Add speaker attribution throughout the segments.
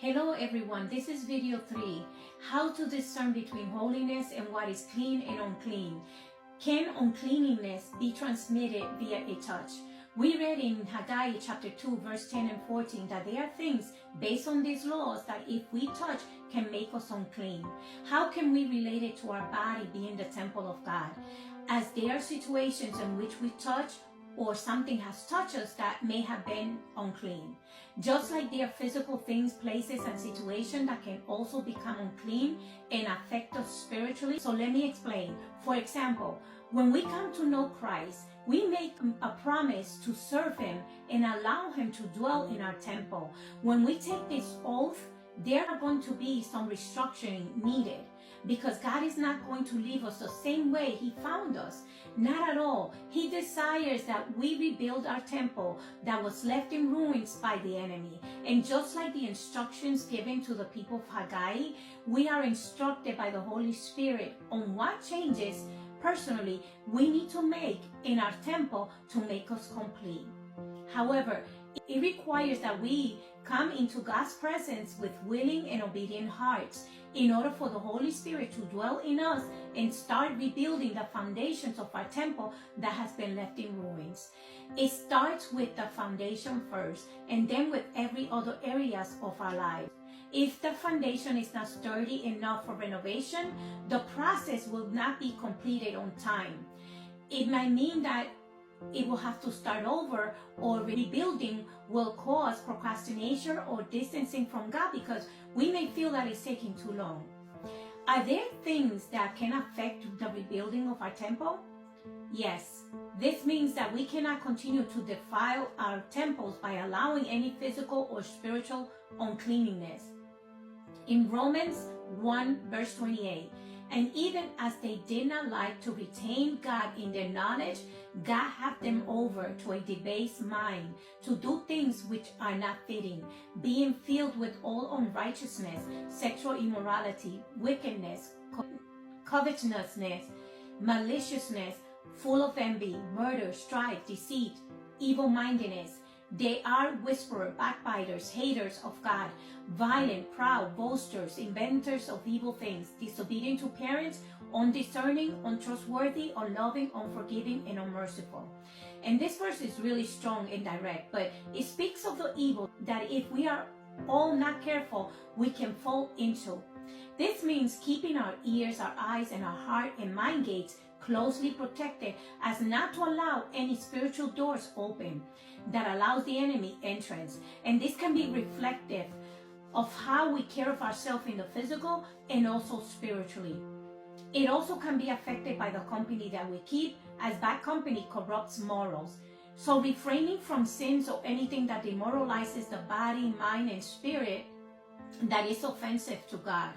Speaker 1: Hello everyone, this is video 3, how to discern between holiness and what is clean and unclean. Can uncleanliness be transmitted via a touch? We read in Haggai chapter 2 verse 10 and 14 that there are things based on these laws that if we touch can make us unclean. How can we relate it to our body being the temple of God? As there are situations in which we touch or something has touched us that may have been unclean. Just like there are physical things, places, and situations that can also become unclean and affect us spiritually. So let me explain. For example, when we come to know Christ, we make a promise to serve Him and allow Him to dwell in our temple. When we take this oath, there are going to be some restructuring needed, because God is not going to leave us the same way He found us. Not at all. He desires that we rebuild our temple that was left in ruins by the enemy. And just like the instructions given to the people of Haggai, we are instructed by the Holy Spirit on what changes personally we need to make in our temple to make us complete. However, it requires that we come into God's presence with willing and obedient hearts in order for the Holy Spirit to dwell in us and start rebuilding the foundations of our temple that has been left in ruins. It starts with the foundation first, and then with every other areas of our lives. If the foundation is not sturdy enough for renovation, the process will not be completed on time. It might mean that it will have to start over, or rebuilding will cause procrastination or distancing from God because we may feel that it's taking too long. Are there things that can affect the rebuilding of our temple? Yes. This means that we cannot continue to defile our temples by allowing any physical or spiritual uncleanness. In Romans 1 verse 28, and even as they did not like to retain God in their knowledge, God had them over to a debased mind to do things which are not fitting, being filled with all unrighteousness, sexual immorality, wickedness, covetousness, maliciousness, full of envy, murder, strife, deceit, evil-mindedness. They are whisperers, backbiters, haters of God, violent, proud, boasters, inventors of evil things, disobedient to parents, undiscerning, untrustworthy, unloving, unforgiving, and unmerciful. And this verse is really strong and direct, but it speaks of the evil that if we are all not careful, we can fall into. This means keeping our ears, our eyes, and our heart and mind gates closely protected, as not to allow any spiritual doors open that allows the enemy entrance. And this can be reflective of how we care of ourselves in the physical and also spiritually. It also can be affected by the company that we keep, as bad company corrupts morals. So refraining from sins or anything that demoralizes the body, mind, and spirit that is offensive to God.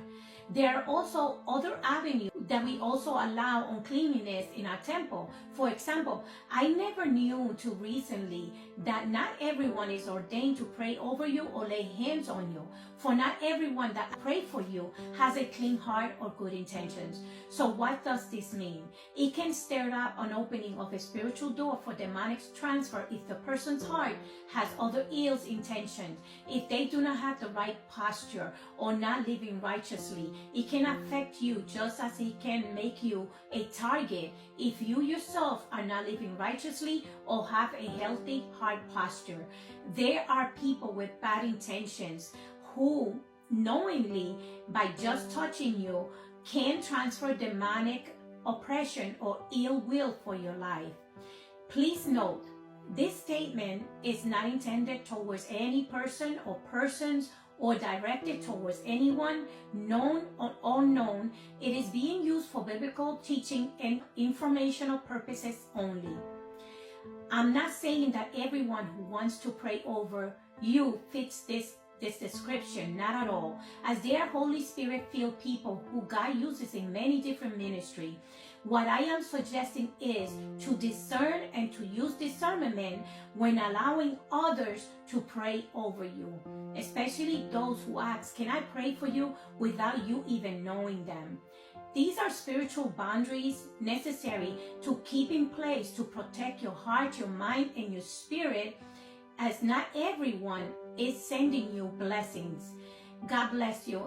Speaker 1: There are also other avenues that we also allow uncleanliness in our temple. For example, I never knew till recently that not everyone is ordained to pray over you or lay hands on you. For not everyone that pray for you has a clean heart or good intentions. So what does this mean? It can stir up an opening of a spiritual door for demonic transfer if the person's heart has other ill intentions, if they do not have the right posture or not living righteously. It can affect you just as it can make you a target if you yourself are not living righteously or have a healthy heart posture. There are people with bad intentions who knowingly, by just touching you, can transfer demonic oppression or ill will for your life. Please note, this statement is not intended towards any person or persons or directed towards anyone, known or unknown. It is being used for biblical teaching and informational purposes only. I'm not saying that everyone who wants to pray over you fits this description, not at all, as they are Holy Spirit-filled people who God uses in many different ministries. What I am suggesting is to discern and to use discernment when allowing others to pray over you, especially those who ask, "Can I pray for you?" without you even knowing them. These are spiritual boundaries necessary to keep in place to protect your heart, your mind, and your spirit, as not everyone is sending you blessings. God bless you.